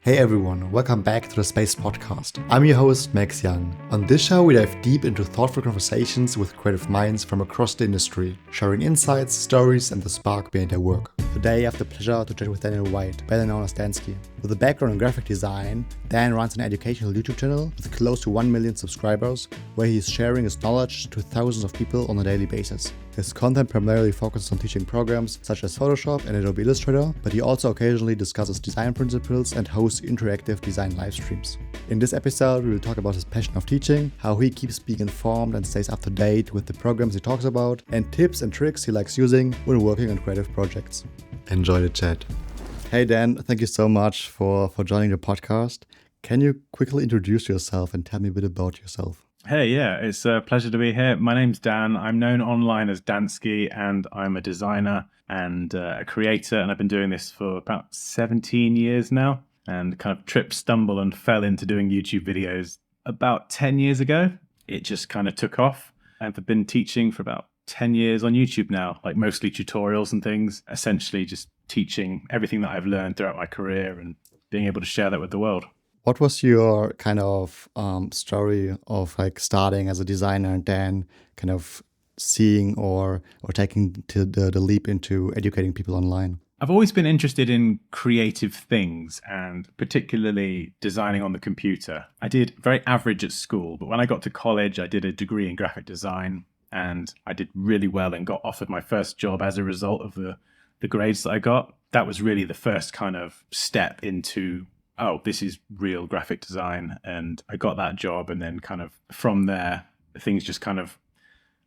Hey everyone, welcome back to the Space Podcast. I'm your host, Max Young. On this show, we dive deep into thoughtful conversations with creative minds from across the industry, sharing insights, stories, and the spark behind their work. Today, I have the pleasure to chat with Daniel White, better known as Dansky. With a background in graphic design, Dan runs an educational YouTube channel with close to 1 million subscribers, where he is sharing his knowledge to thousands of people on a daily basis. His content primarily focuses on teaching programs such as Photoshop and Adobe Illustrator, but he also occasionally discusses design principles and hosts interactive design live streams. In this episode, we will talk about his passion of teaching, how he keeps being informed and stays up to date with the programs he talks about, and tips and tricks he likes using when working on creative projects. Enjoy the chat. Hey Dan, thank you so much for joining the podcast. Can you quickly introduce yourself and tell me a bit about yourself? Hey, yeah, it's a pleasure to be here. My name's Dan. I'm known online as Dansky, and I'm a designer and a creator, and I've been doing this for about 17 years now, and kind of tripped, stumbled, and fell into doing YouTube videos about 10 years ago. It just kind of took off, and I've been teaching for about 10 years on YouTube now, like mostly tutorials and things, essentially just teaching everything that I've learned throughout my career and being able to share that with the world. What was your kind of story of like starting as a designer and then kind of seeing or taking the leap into educating people online? I've always been interested in creative things and particularly designing on the computer. I did very average at school, but when I got to college, I did a degree in graphic design and I did really well and got offered my first job as a result of the grades that I got. That was really the first kind of step into this is real graphic design. And I got that job. And then kind of from there, things just kind of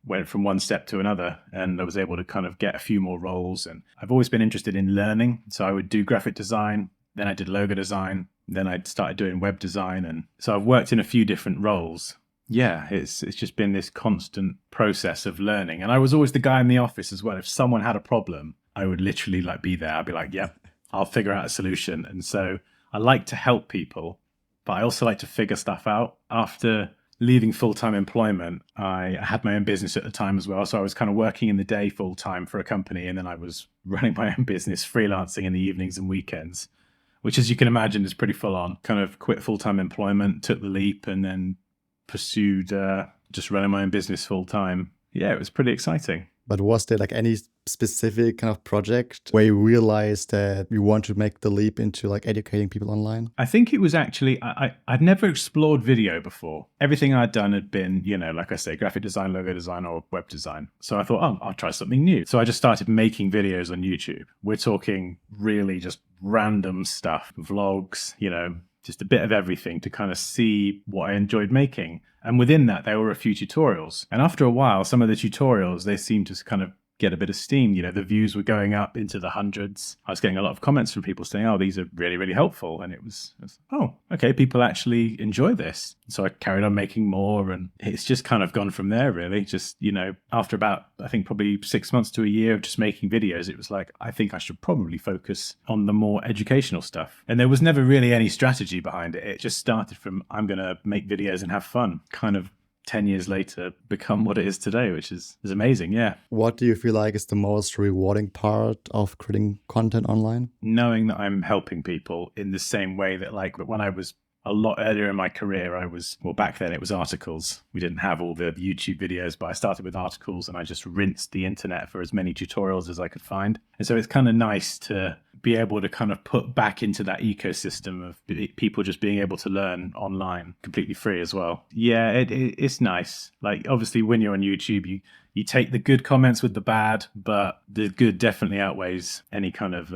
went from one step to another. And I was able to kind of get a few more roles. And I've always been interested in learning. So I would do graphic design. Then I did logo design. Then I started doing web design. And so I've worked in a few different roles. Yeah, it's just been this constant process of learning. And I was always the guy in the office as well. If someone had a problem, I would literally be there. I'd be like, yep, I'll figure out a solution. And so I like to help people, but I also like to figure stuff out. After leaving full-time employment, I had my own business at the time as well. So I was kind of working in the day full-time for a company, and then I was running my own business, freelancing in the evenings and weekends, which, as you can imagine, is pretty full-on. Kind of quit full-time employment, took the leap, and then pursued just running my own business full-time. Yeah, it was pretty exciting. But was there like any specific kind of project where you realized that you want to make the leap into like educating people online? I think it was actually, I'd never explored video before. Everything I'd done had been, like I say, graphic design, logo design, or web design. So I thought, I'll try something new. So I just started making videos on YouTube. We're talking really just random stuff, vlogs, just a bit of everything to kind of see what I enjoyed making. And within that, there were a few tutorials. And after a while, some of the tutorials, they seemed to kind of get a bit of steam. The views were going up into the hundreds. I was getting a lot of comments from people saying, these are really, really helpful. And it was okay, people actually enjoy this. So I carried on making more, and it's just kind of gone from there, really. Just, after about, I think probably 6 months to a year of just making videos, it was like, I think I should probably focus on the more educational stuff. And there was never really any strategy behind it. It just started from, I'm going to make videos and have fun, kind of 10 years later become what it is today, which is amazing. Yeah. What do you feel like is the most rewarding part of creating content online? Knowing that I'm helping people in the same way that when I was a lot earlier in my career, back then it was articles. We didn't have all the YouTube videos, but I started with articles and I just rinsed the internet for as many tutorials as I could find. And so it's kind of nice to be able to kind of put back into that ecosystem of people just being able to learn online completely free as well. Yeah, it's nice. Like, obviously, when you're on YouTube, you take the good comments with the bad, but the good definitely outweighs any kind of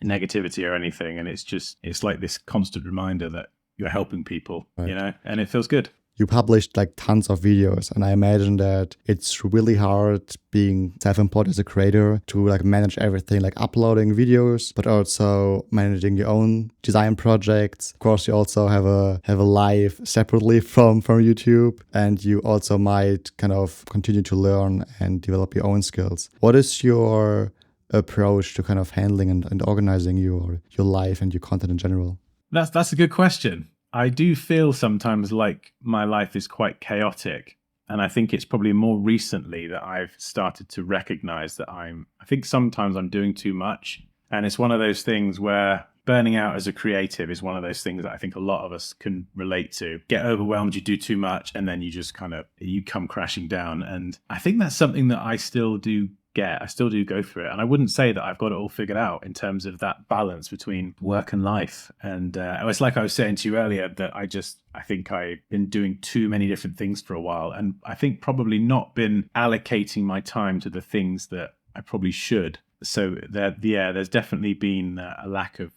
negativity or anything. And it's like this constant reminder that you're helping people, right. And it feels good. You published like tons of videos, and I imagine that it's really hard being self-employed as a creator to like manage everything, like uploading videos, but also managing your own design projects. Of course, you also have a life separately from YouTube, and you also might kind of continue to learn and develop your own skills. What is your approach to kind of handling and organizing your life and your content in general? That's a good question. I do feel sometimes like my life is quite chaotic. And I think it's probably more recently that I've started to recognize that I think sometimes I'm doing too much. And it's one of those things where burning out as a creative is one of those things that I think a lot of us can relate to. Get overwhelmed, you do too much, and then you just you come crashing down. And I think that's something that I still do I still do go through it. And I wouldn't say that I've got it all figured out in terms of that balance between work and life. And it's like I was saying to you earlier, that I think I've been doing too many different things for a while. And I think probably not been allocating my time to the things that I probably should. So there's definitely been a lack of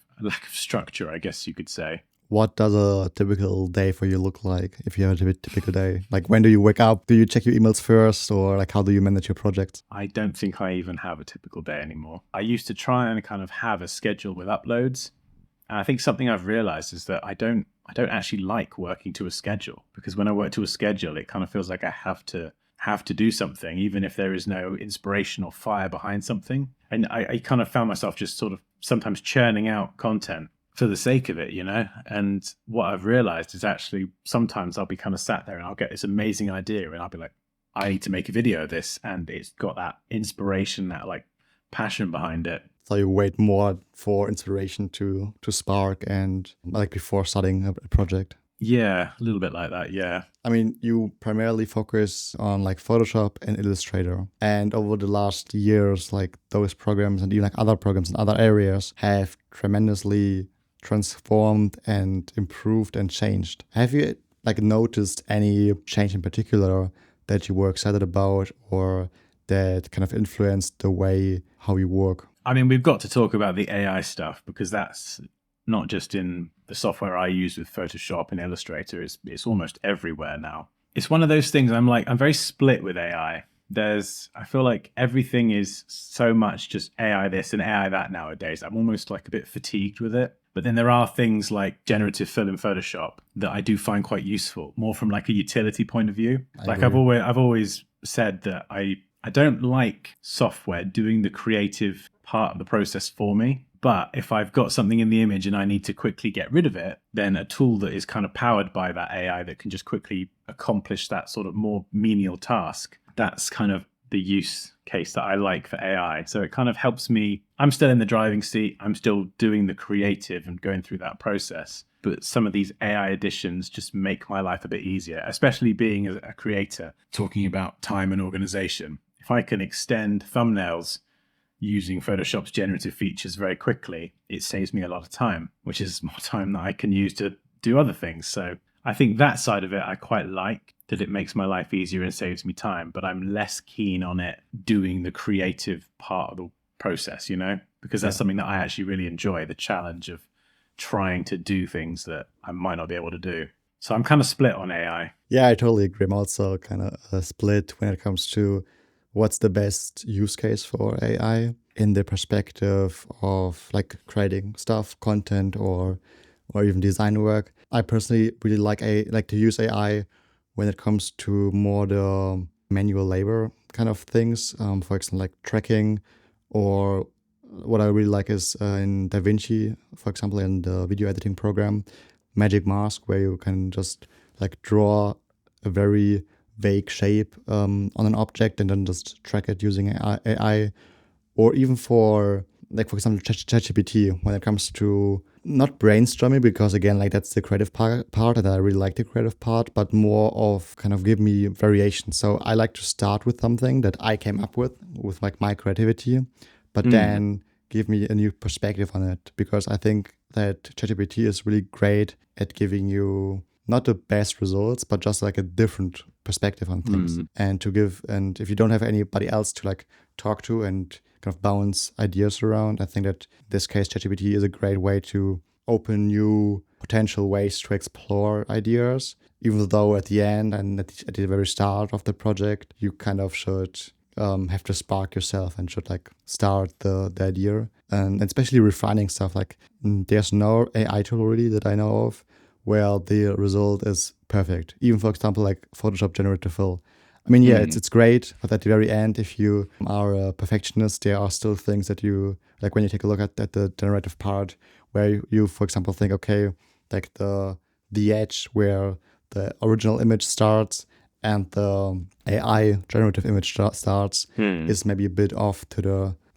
structure, I guess you could say. What does a typical day for you look like if you have a typical day? Like, when do you wake up? Do you check your emails first, or like how do you manage your projects? I don't think I even have a typical day anymore. I used to try and kind of have a schedule with uploads. And I think something I've realized is that I don't actually like working to a schedule, because when I work to a schedule, it kind of feels like I have to do something, even if there is no inspiration or fire behind something. And I kind of found myself just sort of sometimes churning out content for the sake of it, you know? And what I've realized is actually sometimes I'll be kind of sat there and I'll get this amazing idea and I'll be like, I need to make a video of this. And it's got that inspiration, that like passion behind it. So you wait more for inspiration to spark and like before starting a project? Yeah, a little bit like that, yeah. I mean, you primarily focus on like Photoshop and Illustrator. And over the last years, like those programs and even like other programs in other areas have tremendously transformed and improved and changed. Have you like noticed any change in particular that you were excited about or that kind of influenced the way how you work? I mean, we've got to talk about the AI stuff, because that's not just in the software I use with Photoshop and Illustrator. It's almost everywhere now. It's one of those things I'm very split with AI. I feel like everything is so much just AI this and AI that nowadays. I'm almost like a bit fatigued with it. But then there are things like generative fill in Photoshop that I do find quite useful, more from like a utility point of view. I've always said that I don't like software doing the creative part of the process for me. But if I've got something in the image and I need to quickly get rid of it, then a tool that is kind of powered by that AI that can just quickly accomplish that sort of more menial task, that's kind of the use case that I like for AI. So it kind of helps me. I'm still in the driving seat. I'm still doing the creative and going through that process. But some of these AI additions just make my life a bit easier, especially being a creator, talking about time and organization. If I can extend thumbnails using Photoshop's generative features very quickly, it saves me a lot of time, which is more time that I can use to do other things. So I think that side of it I quite like, that it makes my life easier and saves me time, but I'm less keen on it doing the creative part of the process, you know, because that's something that I actually really enjoy, the challenge of trying to do things that I might not be able to do. So I'm kind of split on AI. Yeah, I totally agree. I'm also kind of split when it comes to what's the best use case for AI in the perspective of like creating stuff, content, or even design work. I personally really like to use AI when it comes to more the manual labor kind of things. For example, like tracking, or what I really like is in DaVinci, for example, in the video editing program, Magic Mask, where you can just like draw a very vague shape on an object and then just track it using AI. Or even for example, ChatGPT, when it comes to not brainstorming, because again, like that's the creative part and I really like the creative part, but more of kind of give me variation. So I like to start with something that I came up with like my creativity, but then give me a new perspective on it, because I think that ChatGPT is really great at giving you not the best results, but just like a different perspective on things. And if you don't have anybody else to like talk to and kind of bounce ideas around, I think that in this case, ChatGPT is a great way to open new potential ways to explore ideas, even though at the end and at the very start of the project, you kind of should have to spark yourself and should like start the idea. And especially refining stuff, like there's no AI tool really that I know of where the result is perfect. Even for example, like Photoshop generative fill. I mean, yeah, it's great, but at the very end, if you are a perfectionist, there are still things that you, like when you take a look at the generative part, where you, for example, think, okay, like the edge where the original image starts and the AI generative image starts is maybe a bit off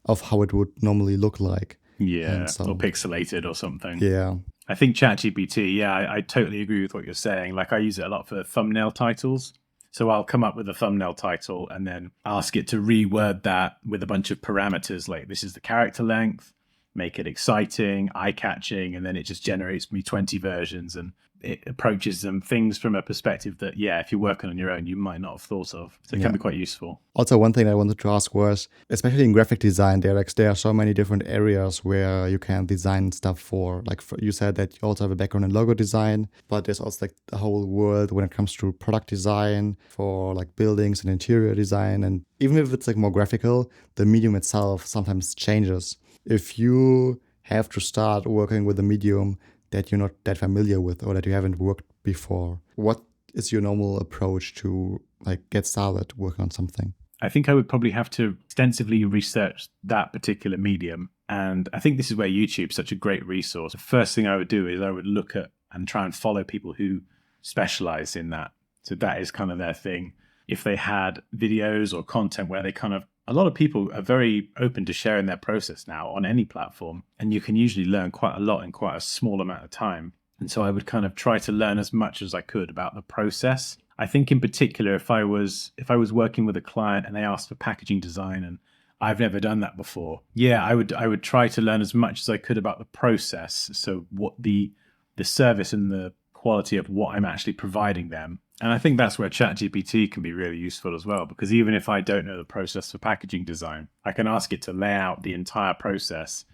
of how it would normally look like. Yeah, And so, or pixelated or something. yeah. I think ChatGPT, yeah, I totally agree with what you're saying. Like I use it a lot for thumbnail titles. So I'll come up with a thumbnail title and then ask it to reword that with a bunch of parameters like this is the character length, make it exciting, eye-catching, and then it just generates me 20 versions and it approaches them things from a perspective that, yeah, if you're working on your own, you might not have thought of. So it can be quite useful. Also, one thing I wanted to ask was, especially in graphic design, there are so many different areas where you can design stuff for. Like you said that you also have a background in logo design, but there's also like the whole world when it comes to product design for like buildings and interior design. And even if it's like more graphical, the medium itself sometimes changes. If you have to start working with a medium that you're not that familiar with or that you haven't worked before, what is your normal approach to like get started working on something? I think I would probably have to extensively research that particular medium. And I think this is where YouTube's such a great resource. The first thing I would do is I would look at and try and follow people who specialize in that. So that is kind of their thing. If they had videos or content where they kind of, a lot of people are very open to sharing their process now on any platform. And you can usually learn quite a lot in quite a small amount of time. And so I would kind of try to learn as much as I could about the process. I think in particular, if I was working with a client and they asked for packaging design and I've never done that before, yeah, I would try to learn as much as I could about the process. So what the service and the quality of what I'm actually providing them. And I think that's where ChatGPT can be really useful as well, because even if I don't know the process for packaging design, I can ask it to lay out the entire process,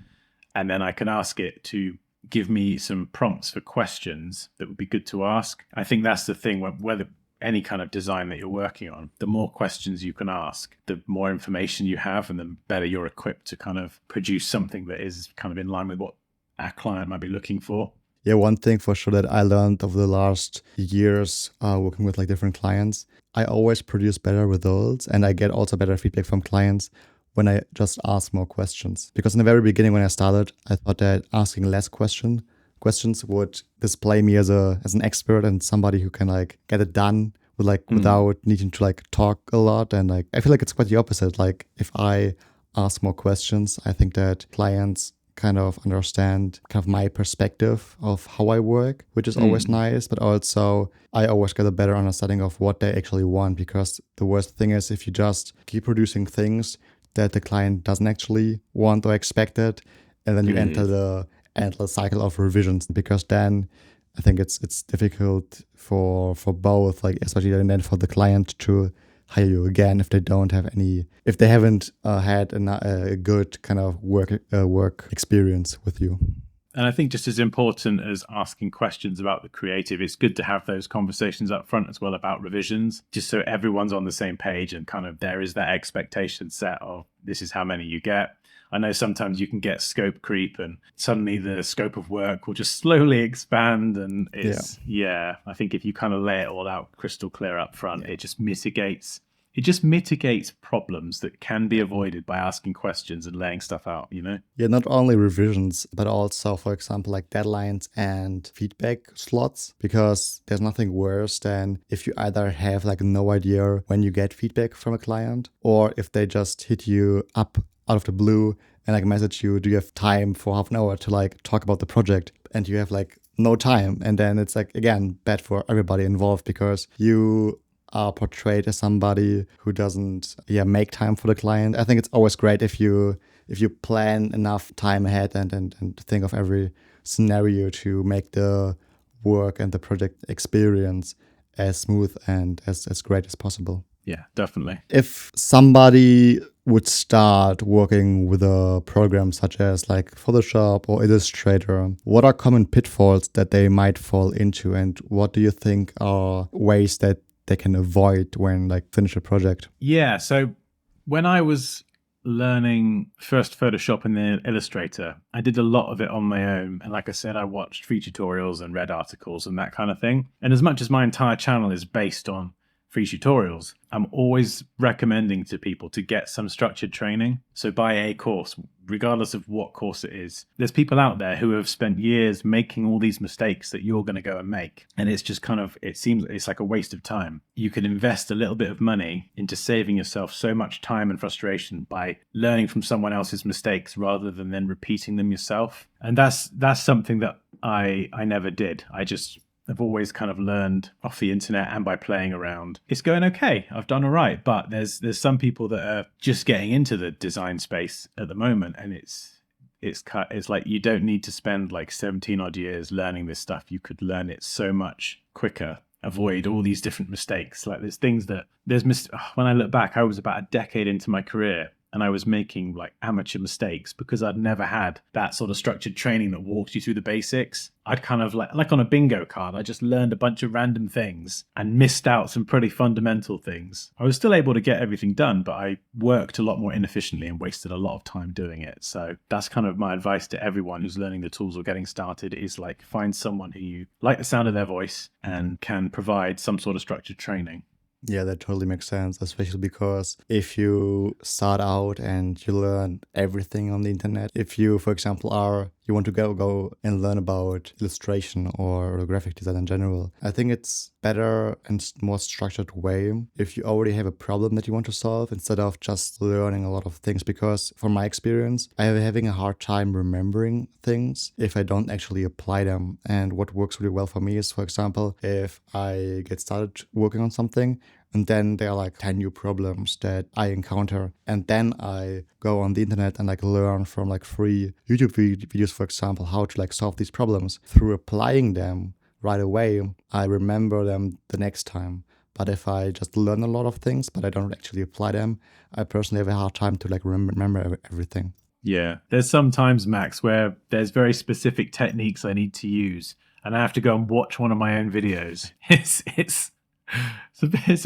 and then I can ask it to give me some prompts for questions that would be good to ask. I think that's the thing, whether any kind of design that you're working on, the more questions you can ask, the more information you have, and the better you're equipped to kind of produce something that is kind of in line with what our client might be looking for. Yeah, one thing for sure that I learned over the last years working with like different clients, I always produce better results and I get also better feedback from clients when I just ask more questions. Because in the very beginning when I started, I thought that asking less questions would display me as an expert and somebody who can like get it done with like without needing to like talk a lot. And like I feel like it's quite the opposite. Like if I ask more questions, I think that clients kind of understand kind of my perspective of how I work, which is always nice. But also I always get a better understanding of what they actually want, because the worst thing is if you just keep producing things that the client doesn't actually want or expect it, and then you enter the endless cycle of revisions, because then I think it's difficult for both, like especially then for the client to hire you again if they haven't had a good kind of work experience with you. And I think just as important as asking questions about the creative, it's good to have those conversations up front as well about revisions, just so everyone's on the same page and kind of there is that expectation set of this is how many you get. I know sometimes you can get scope creep and suddenly the scope of work will just slowly expand. And it's, I think if you kind of lay it all out crystal clear up front, it just mitigates problems that can be avoided by asking questions and laying stuff out, you know? Yeah, not only revisions, but also, for example, like deadlines and feedback slots, because there's nothing worse than if you either have like no idea when you get feedback from a client, or if they just hit you up out of the blue and like message you, do you have time for half an hour to like talk about the project? And you have like no time. And then it's like, again, bad for everybody involved, because you are portrayed as somebody who doesn't make time for the client. I think it's always great if you plan enough time ahead and think of every scenario to make the work and the project experience as smooth and as great as possible. Yeah, definitely. If somebody would start working with a program such as like Photoshop or Illustrator, what are common pitfalls that they might fall into, and what do you think are ways that they can avoid when like finish a project? Yeah, so when I was learning first Photoshop and then Illustrator, I did a lot of it on my own. And like I said, I watched free tutorials and read articles and that kind of thing. And as much as my entire channel is based on free tutorials, I'm always recommending to people to get some structured training. So buy a course, regardless of what course it is. There's people out there who have spent years making all these mistakes that you're going to go and make. And it's just kind of, it seems it's like a waste of time. You can invest a little bit of money into saving yourself so much time and frustration by learning from someone else's mistakes rather than then repeating them yourself. And that's something that I never did. I've always kind of learned off the internet and by playing around. It's going okay. I've done all right. But there's some people that are just getting into the design space at the moment. And it's like you don't need to spend like 17 odd years learning this stuff. You could learn it so much quicker. Avoid all these different mistakes. Like there's things that when I look back, I was about a decade into my career. And I was making like amateur mistakes because I'd never had that sort of structured training that walks you through the basics. I'd kind of like on a bingo card, I just learned a bunch of random things and missed out some pretty fundamental things. I was still able to get everything done, but I worked a lot more inefficiently and wasted a lot of time doing it. So that's kind of my advice to everyone who's learning the tools or getting started is like find someone who you like the sound of their voice and can provide some sort of structured training. Yeah, that totally makes sense, especially because if you start out and you learn everything on the internet, if you, for example, you want to go and learn about illustration or graphic design in general, I think it's better and more structured way if you already have a problem that you want to solve instead of just learning a lot of things. Because from my experience, I am having a hard time remembering things if I don't actually apply them. And what works really well for me is, for example, if I get started working on something, and then there are like 10 new problems that I encounter. And then I go on the internet and like learn from like free YouTube videos, for example, how to like solve these problems. Through applying them right away, I remember them the next time. But if I just learn a lot of things, but I don't actually apply them, I personally have a hard time to like remember everything. Yeah. There's some times, Max, where there's very specific techniques I need to use. And I have to go and watch one of my own videos. It's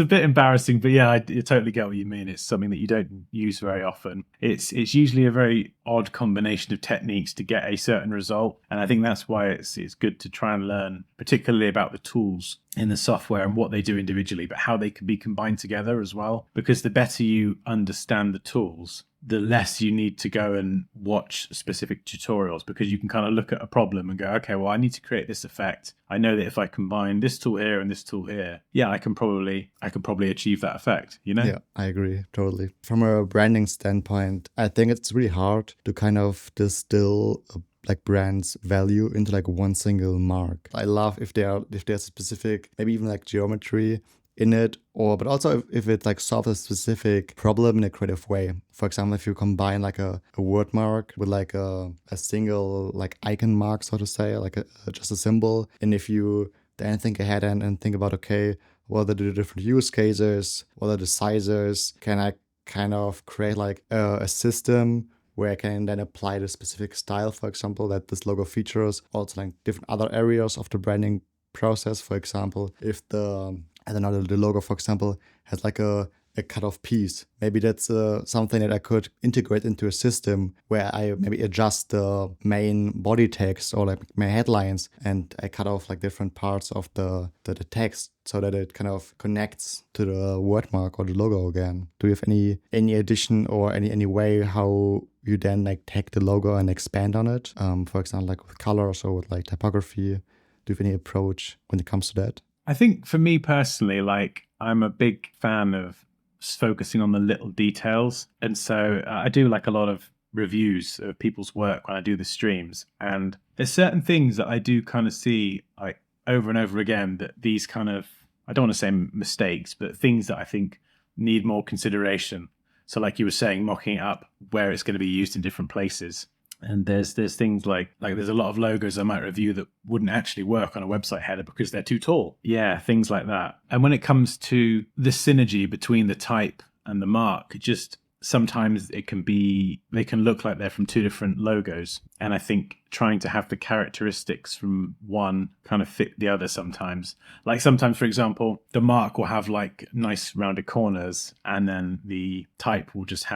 a bit embarrassing, but yeah, I totally get what you mean. It's something that you don't use very often. It's usually a very odd combination of techniques to get a certain result, and I think that's why it's good to try and learn, particularly about the tools in the software and what they do individually, but how they can be combined together as well. Because the better you understand the tools, the less you need to go and watch specific tutorials, because you can kind of look at a problem and go, okay, well, I need to create this effect. I know that if I combine this tool here and this tool here, yeah, I could probably achieve that effect, you know? Yeah, I agree, totally. From a branding standpoint, I think it's really hard to kind of distill like brand's value into like one single mark. I love if there's a specific, maybe even like geometry in it, but also if it like solves a specific problem in a creative way. For example, if you combine like a word mark with like a single like icon mark, so to say, like just a symbol, and if you then think ahead and think about, okay, what are the different use cases, what are the sizes, can I kind of create like a system where I can then apply the specific style, for example, that this logo features, also like different other areas of the branding process. For example, if the logo, for example, has like a cut-off piece, maybe that's something that I could integrate into a system where I maybe adjust the main body text or like my headlines, and I cut off like different parts of the text so that it kind of connects to the word mark or the logo again. Do you have any addition or any way how you then like take the logo and expand on it? For example, like with colors or with like typography. Do you have any approach when it comes to that? I think for me personally, like I'm a big fan of focusing on the little details. And so I do like a lot of reviews of people's work when I do the streams. And there's certain things that I do kind of see like over and over again, that these kind of, I don't want to say mistakes, but things that I think need more consideration. So like you were saying, mocking it up where it's going to be used in different places. And there's things like there's a lot of logos I might review that wouldn't actually work on a website header because they're too tall. Yeah, things like that. And when it comes to the synergy between the type and the mark, just sometimes they can look like they're from two different logos. And I think trying to have the characteristics from one kind of fit the other sometimes. Like sometimes, for example, the mark will have like nice rounded corners, and then the type will just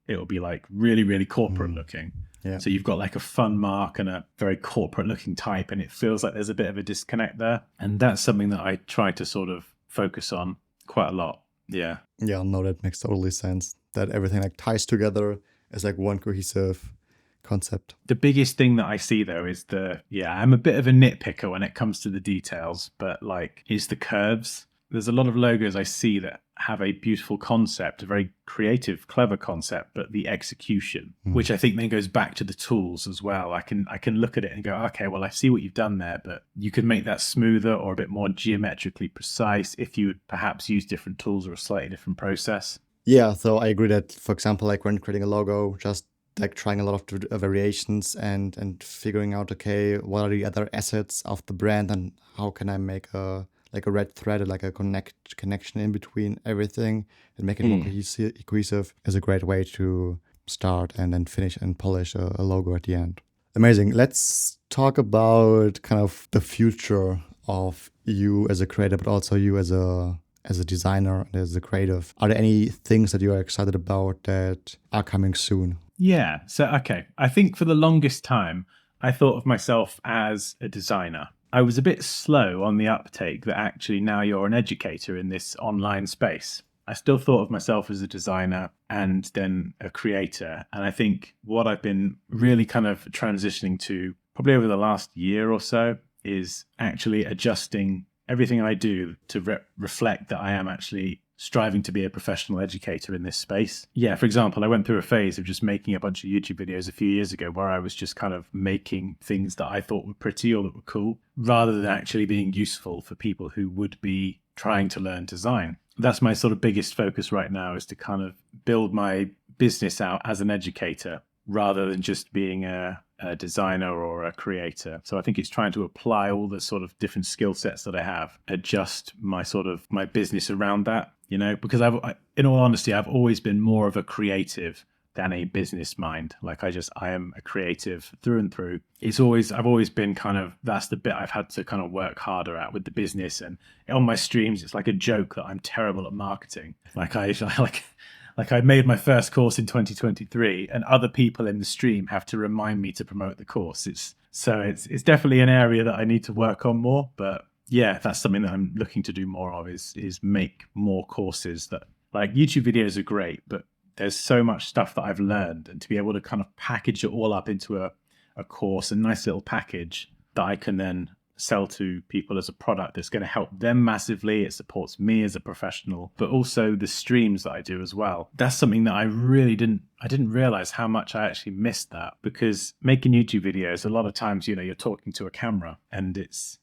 it'll be like really, really corporate looking. Yeah. So you've got like a fun mark and a very corporate looking type, and it feels like there's a bit of a disconnect there. And that's something that I try to sort of focus on quite a lot. Yeah. Yeah, no, that makes totally sense. That everything like ties together as like one cohesive concept. The biggest thing that I see though is I'm a bit of a nitpicker when it comes to the details, but like is the curves. There's a lot of logos I see that have a beautiful concept, a very creative, clever concept, but the execution, which I think then goes back to the tools as well. I can look at it and go, okay, well, I see what you've done there, but you could make that smoother or a bit more geometrically precise if you would perhaps use different tools or a slightly different process. Yeah, so I agree that, for example, like when creating a logo, just like trying a lot of variations and figuring out, okay, what are the other assets of the brand and how can I make a red thread, like a connection in between everything and make it more cohesive is a great way to start and then finish and polish a logo at the end. Amazing. Let's talk about kind of the future of you as a creator, but also you as a designer and as a creative. Are there any things that you are excited about that are coming soon? Yeah. So, okay. I think for the longest time, I thought of myself as a designer. I was a bit slow on the uptake that actually now you're an educator in this online space. I still thought of myself as a designer and then a creator. And I think what I've been really kind of transitioning to probably over the last year or so is actually adjusting everything I do to reflect that I am actually striving to be a professional educator in this space. Yeah, for example, I went through a phase of just making a bunch of YouTube videos a few years ago where I was just kind of making things that I thought were pretty or that were cool, rather than actually being useful for people who would be trying to learn design. That's my sort of biggest focus right now, is to kind of build my business out as an educator rather than just being a designer or a creator. So I think it's trying to apply all the sort of different skill sets that I have, adjust my business around that, you know, because in all honesty, I've always been more of a creative than a business mind. Like I am a creative through and through. I've always been kind of, that's the bit I've had to kind of work harder at with the business. And on my streams, it's like a joke that I'm terrible at marketing. Like I made my first course in 2023 and other people in the stream have to remind me to promote the course. It's definitely an area that I need to work on more, but yeah, that's something that I'm looking to do more of is make more courses. That like YouTube videos are great, but there's so much stuff that I've learned, and to be able to kind of package it all up into a course, a nice little package that I can then sell to people as a product that's going to help them massively. It supports me as a professional, but also the streams that I do as well. That's something that I didn't realize how much I actually missed that, because making YouTube videos, a lot of times, you know, you're talking to a camera and it's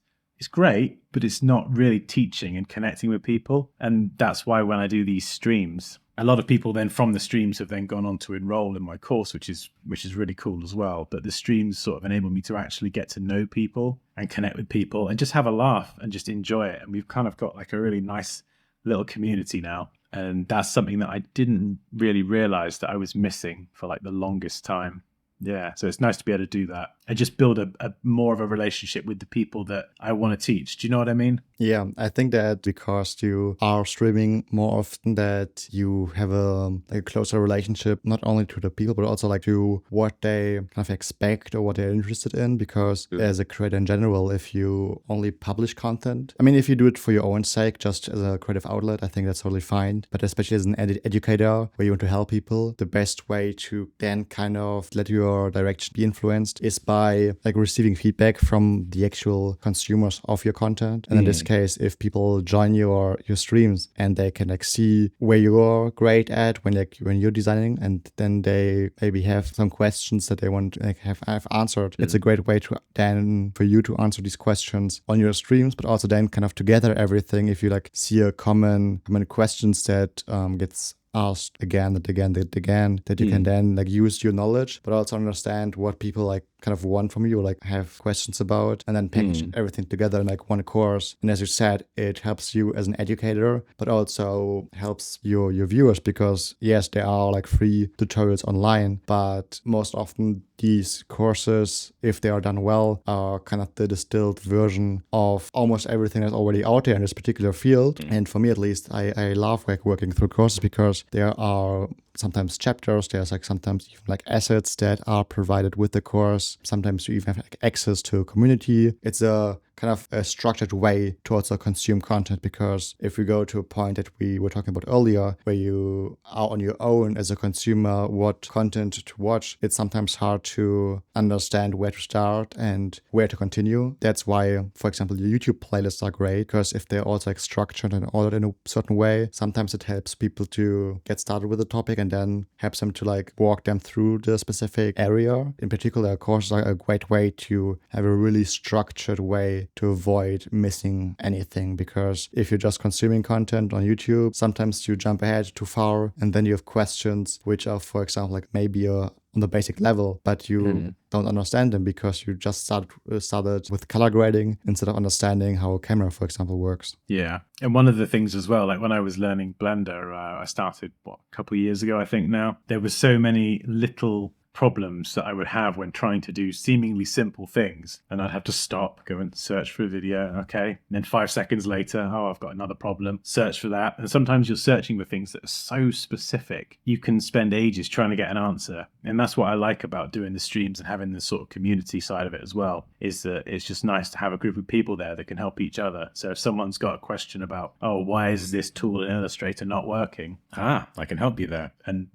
great, but it's not really teaching and connecting with people. And that's why when I do these streams, a lot of people then from the streams have then gone on to enroll in my course, which is really cool as well. But the streams sort of enable me to actually get to know people and connect with people and just have a laugh and just enjoy it. And we've kind of got like a really nice little community now. And that's something that I didn't really realize that I was missing for like the longest time. Yeah, so it's nice to be able to do that and just build a more of a relationship with the people that I want to teach. Do you know what I mean? Yeah, I think that because you are streaming more often, that you have a closer relationship, not only to the people, but also like to what they kind of expect or what they're interested in. Because as a creator in general, if you only publish content, I mean, if you do it for your own sake, just as a creative outlet, I think that's totally fine. But especially as an educator, where you want to help people, the best way to then kind of let your direction be influenced is by like receiving feedback from the actual consumers of your content. And in this case, if people join your streams and they can like see where you're great at when you're designing, and then they maybe have some questions that they want to have answered, it's a great way to then for you to answer these questions on your streams, but also then kind of together everything. If you like see a common questions that gets asked again and again and again, that you can then like use your knowledge, but also understand what people like kind of want from you, like have questions about, and then package everything together in like one course. And as you said, it helps you as an educator, but also helps your viewers, because yes, there are like free tutorials online, but most often these courses, if they are done well, are kind of the distilled version of almost everything that's already out there in this particular field. And for me at least, I love like working through courses, because there are sometimes chapters, there's like sometimes even like assets that are provided with the course. Sometimes you even have like access to a community. It's a kind of a structured way to also consume content. Because if we go to a point that we were talking about earlier, where you are on your own as a consumer, what content to watch, it's sometimes hard to understand where to start and where to continue. That's why, for example, your YouTube playlists are great, because if they're also like structured and ordered in a certain way, sometimes it helps people to get started with the topic and then helps them to like walk them through the specific area. In particular, courses are a great way to have a really structured way to avoid missing anything, because if you're just consuming content on YouTube, sometimes you jump ahead too far and then you have questions which are, for example, like maybe on the basic level, but you don't understand them because you just started with color grading instead of understanding how a camera, for example, works. Yeah. And one of the things as well, like when I was learning Blender, I started, a couple of years ago, I think now, there were so many little problems that I would have when trying to do seemingly simple things, and I'd have to stop, go and search for a video, okay, and then 5 seconds later, I've got another problem, search for that. And sometimes you're searching for things that are so specific you can spend ages trying to get an answer. And that's what I like about doing the streams and having this sort of community side of it as well, is that it's just nice to have a group of people there that can help each other. So if someone's got a question about, why is this tool in Illustrator not working, I can help you there. And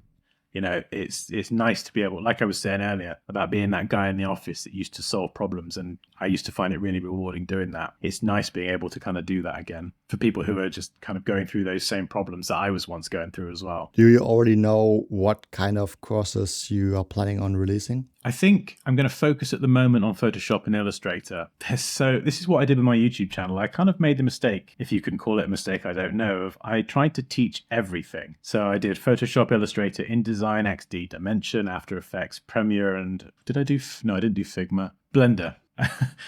it's nice to be able, like I was saying earlier, about being that guy in the office that used to solve problems. And I used to find it really rewarding doing that. It's nice being able to kind of do that again for people who are just kind of going through those same problems that I was once going through as well. Do you already know what kind of courses you are planning on releasing? I think I'm going to focus at the moment on Photoshop and Illustrator. This is what I did with my YouTube channel. I kind of made the mistake, if you can call it a mistake, I don't know, I tried to teach everything. So I did Photoshop, Illustrator, InDesign, XD, Dimension, After Effects, Premiere, and I didn't do Figma, Blender.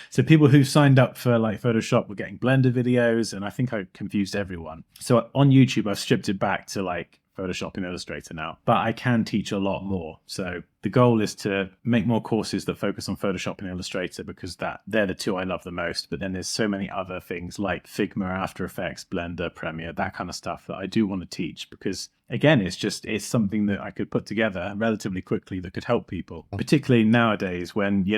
So people who signed up for like Photoshop were getting Blender videos, and I think I confused everyone. So on YouTube, I've stripped it back to like Photoshop and Illustrator now, but I can teach a lot more. So the goal is to make more courses that focus on Photoshop and Illustrator, because they're the two I love the most. But then there's so many other things like Figma, After Effects, Blender, Premiere, that kind of stuff that I do want to teach, because again, it's something that I could put together relatively quickly that could help people, particularly nowadays when, you're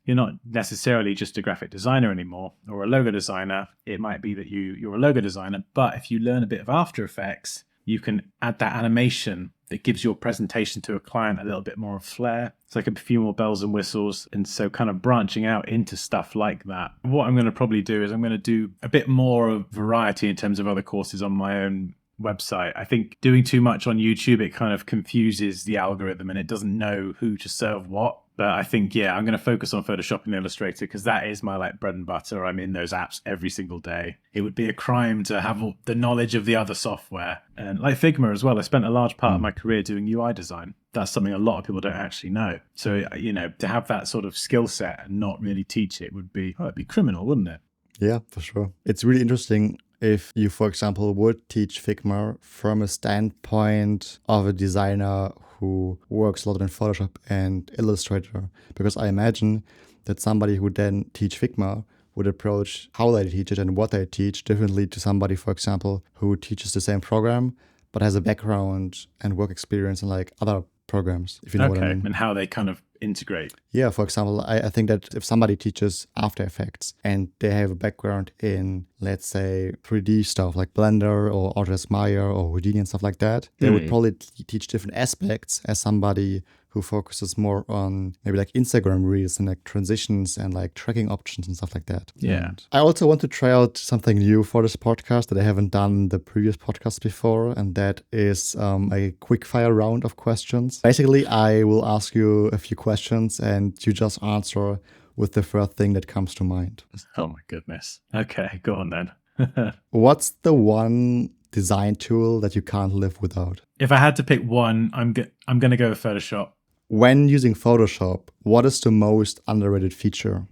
not necessarily just a graphic designer anymore or a logo designer. It might be that you're a logo designer, but if you learn a bit of After Effects, you can add that animation that gives your presentation to a client a little bit more of flair. It's like a few more bells and whistles. And so kind of branching out into stuff like that. What I'm going to probably do is I'm going to do a bit more of variety in terms of other courses on my own website. I think doing too much on YouTube, it kind of confuses the algorithm and it doesn't know who to serve what. But I think, I'm going to focus on Photoshop and Illustrator because that is my like bread and butter. I'm in those apps every single day. It would be a crime to have all the knowledge of the other software. And like Figma as well, I spent a large part of my career doing UI design. That's something a lot of people don't actually know. So, to have that sort of skill set and not really teach it would be, it'd be criminal, wouldn't it? Yeah, for sure. It's really interesting if you, for example, would teach Figma from a standpoint of a designer who works a lot in Photoshop and Illustrator, because I imagine that somebody who then teach Figma would approach how they teach it and what they teach differently to somebody, for example, who teaches the same program but has a background and work experience in like other programs, if you know what I mean. And how they kind of integrate. Yeah, for example, I think that if somebody teaches After Effects and they have a background in, let's say, 3D stuff like Blender or Autodesk Maya or Houdini and stuff like that, they would probably teach different aspects as somebody who focuses more on maybe like Instagram reels and like transitions and like tracking options and stuff like that. Yeah. And I also want to try out something new for this podcast that I haven't done in the previous podcast before, and that is a quick fire round of questions. Basically, I will ask you a few questions and you just answer with the first thing that comes to mind. Oh my goodness. Okay, go on then. What's the one design tool that you can't live without? If I had to pick one, I'm going to go with Photoshop. When using Photoshop, what is the most underrated feature?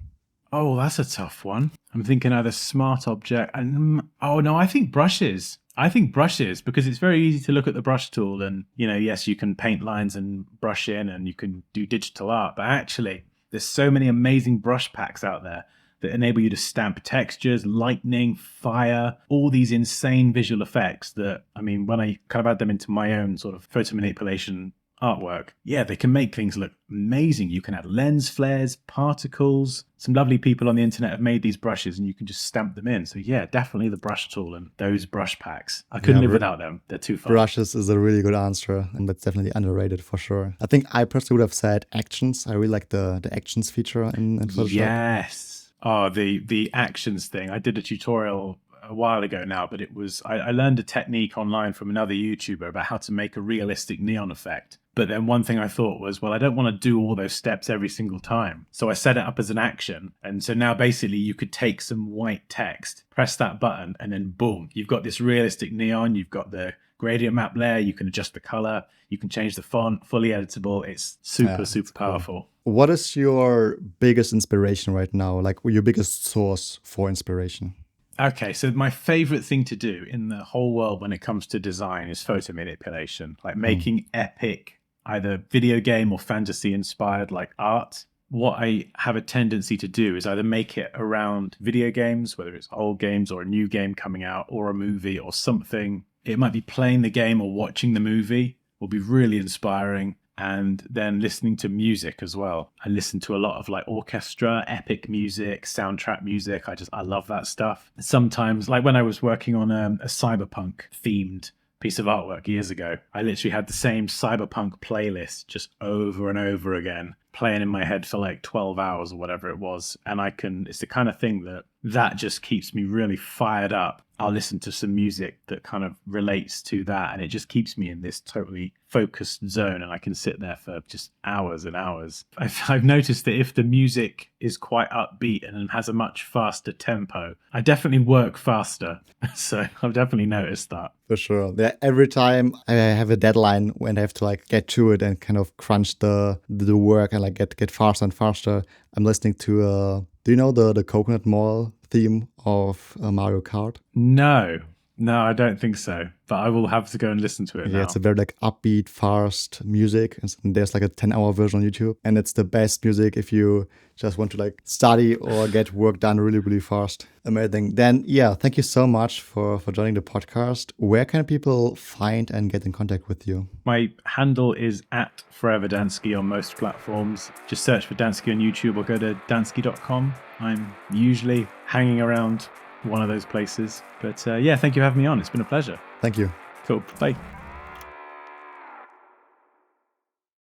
Oh, that's a tough one. I'm thinking either smart object and I think brushes. Because it's very easy to look at the brush tool and, yes, you can paint lines and brush in and you can do digital art, but actually there's so many amazing brush packs out there that enable you to stamp textures, lightning, fire, all these insane visual effects that, when I kind of add them into my own sort of photo manipulation artwork, yeah, they can make things look amazing. You can add lens flares, particles. Some lovely people on the internet have made these brushes and you can just stamp them in. So yeah, definitely the brush tool and those brush packs. I couldn't live without them. They're too fun. Brushes is a really good answer, and that's definitely underrated for sure. I think I personally would have said actions. I really like the actions feature in Photoshop. Yes. Oh, the actions thing. I did a tutorial a while ago now, but it was, I learned a technique online from another YouTuber about how to make a realistic neon effect. But then one thing I thought was, well, I don't want to do all those steps every single time. So I set it up as an action. And so now basically you could take some white text, press that button, and then boom, you've got this realistic neon. You've got the gradient map layer. You can adjust the color. You can change the font, fully editable. It's super powerful. What is your biggest inspiration right now? Like your biggest source for inspiration? Okay, so my favorite thing to do in the whole world when it comes to design is photo manipulation, like making epic, either video game or fantasy inspired like art. What I have a tendency to do is either make it around video games, whether it's old games or a new game coming out or a movie or something. It might be playing the game or watching the movie will be really inspiring. And then listening to music as well. I listen to a lot of like orchestra, epic music, soundtrack music. I love that stuff. Sometimes, like when I was working on a cyberpunk themed piece of artwork years ago, I literally had the same cyberpunk playlist just over and over again, playing in my head for like 12 hours or whatever it was. And it's the kind of thing that just keeps me really fired up. I'll listen to some music that kind of relates to that, and it just keeps me in this totally focused zone, and I can sit there for just hours and hours. I've noticed that if the music is quite upbeat and has a much faster tempo, I definitely work faster. So I've definitely noticed that. For sure. Yeah, every time I have a deadline when I have to like get to it and kind of crunch the work and like get faster and faster, I'm listening to do you know the Coconut Mall theme of Mario Kart? No, I don't think so. But I will have to go and listen to it now. Yeah, it's a very like upbeat, fast music. And there's like a 10-hour version on YouTube. And it's the best music if you just want to like study or get work done really, really fast. Amazing. Then, yeah, thank you so much for joining the podcast. Where can people find and get in contact with you? My handle is @ForeverDansky on most platforms. Just search for Dansky on YouTube or go to dansky.com. I'm usually hanging around one of those places. But yeah, thank you for having me on. It's been a pleasure. Thank you. Cool. Bye.